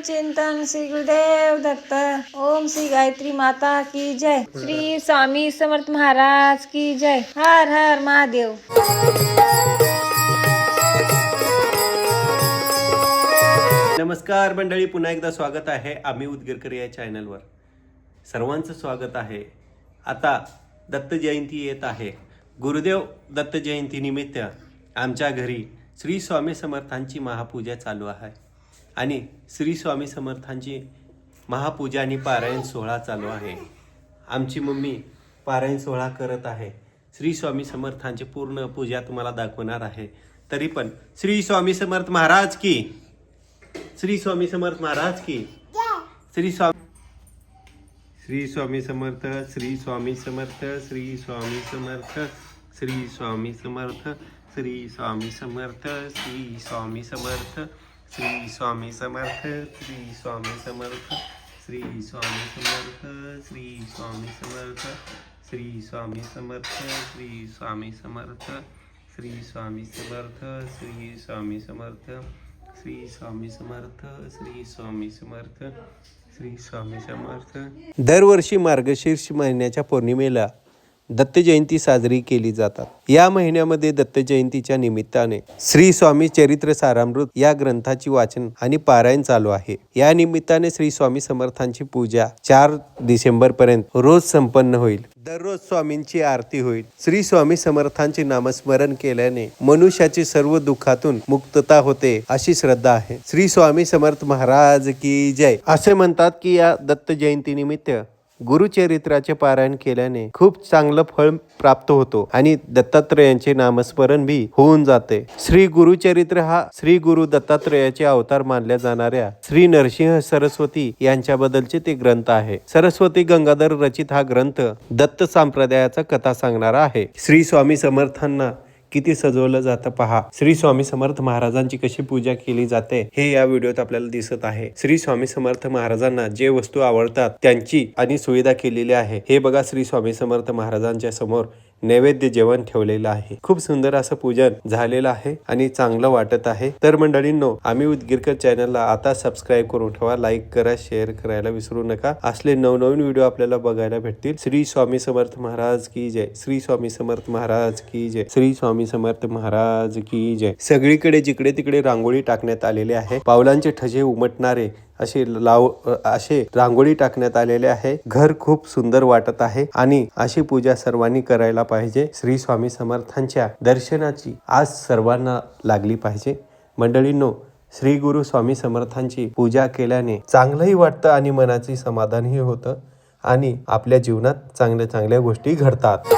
चिंतन श्री गुरुदेव दत्त। ओम श्री गायत्री माता की जय। श्री स्वामी समर्थ महाराज की जय। हर हर महादेव। नमस्कार मंडळी, पुन्हा एकदा स्वागत आहे आम्ही उदगीरकर या चॅनलवर। सर्वांचं स्वागत आहे। आता दत्त जयंती येत आहे। गुरुदेव दत्त जयंती निमित्त आमच्या घरी श्री स्वामी समर्थांची महापूजा चालू आहे आणि श्री स्वामी समर्थांची महापूजा आणि पारायण सोहळा चालू आहे। आमची मम्मी पारायण सोहळा करत आहे। श्री स्वामी समर्थांची पूर्ण पूजा तुम्हाला दाखवणार आहे। तरी पण श्री स्वामी समर्थ महाराज की, श्री स्वामी समर्थ महाराज की, श्री स्वामी समर्थ, श्री स्वामी समर्थ, श्री स्वामी समर्थ, श्री स्वामी समर्थ, श्री स्वामी समर्थ, श्री स्वामी समर्थ, श्री स्वामी समर्थ, श्री स्वामी समर्थ, श्री स्वामी समर्थ, श्री स्वामी समर्थ, श्री स्वामी समर्थ, श्री स्वामी समर्थ, श्री स्वामी समर्थ, श्री स्वामी समर्थ, श्री स्वामी समर्थ, श्री स्वामी समर्थ, श्री स्वामी समर्थ। दरवर्षी मार्गशीर्ष महिन्याच्या पौर्णिमेला दत्त जयंती साजरी केली जातात। या महिन्यामध्ये दत्त जयंतीच्या निमित्ताने श्री स्वामी चरित्र सारामृत या ग्रंथाची वाचन आणि पारायण चालू आहे। या निमित्ताने श्री स्वामी समर्थांची पूजा 4 डिसेंबर पर्यंत रोज संपन्न होईल। दररोज स्वामींची आरती होईल। श्री स्वामी समर्थांचे नामस्मरण केल्याने मनुष्याची सर्व दुःखातून मुक्तता होते अशी श्रद्धा आहे। श्री स्वामी समर्थ महाराज की जय। असे म्हणतात की या दत्त जयंती निमित्त गुरुचरित्राचे पारायण केल्याने खूप चांगलं फळ प्राप्त होतो आणि दत्तात्रेयांचे नामस्मरण भी होऊन जाते। श्री गुरुचरित्र हा श्री गुरु दत्तात्रेयाचे अवतार मानल्या जाणाऱ्या श्री नरसिंह सरस्वती यांच्याबद्दलचे ते ग्रंथ आहे। सरस्वती गंगाधर रचित हा ग्रंथ दत्त संप्रदायाचा कथा सांगणारा आहे। श्री स्वामी समर्थांना किती सजवलं जातं पहा। श्री स्वामी समर्थ महाराजांची कशी पूजा केली जाते हे या व्हिडिओत आपल्याला दिसत आहे। श्री स्वामी समर्थ महाराजांना जे वस्तू आवडतात त्यांची आणि सुविधा केलेली आहे। हे बघा, श्री स्वामी समर्थ महाराजांच्या समोर नैवेद्य जेवण ठेवलेलं आहे। खूप सुंदर असं पूजन झालेलं आहे आणि चांगलं वाटत आहे। तर मंडळींनो, आम्ही उदगीरकर चॅनलला आता सबस्क्राईब करून ठेवा, लाईक करा, शेअर करायला विसरू नका। असले नवनवीन व्हिडिओ आपल्याला बघायला भेटतील। श्री स्वामी समर्थ महाराज की जय। श्री स्वामी समर्थ महाराज की जय। श्री स्वामी समर्थ महाराज की जय। सगळीकडे जिकडे तिकडे रांगोळी टाकण्यात आलेली आहे। पावलांचे ठसे उमटणारे असे रांगोळी टाकण्यात आलेले आहे। घर खूप सुंदर वाटत आहे आणि अशी पूजा सर्वांनी करायला पाहिजे। श्री स्वामी समर्थांच्या दर्शनाची आज सर्वांना लागली पाहिजे। मंडळींनो, श्री गुरु स्वामी समर्थांची पूजा केल्याने चांगलंही वाटतं आणि मनाची समाधानही होतं आणि आपल्या जीवनात चांगल्या चांगल्या गोष्टी घडतात।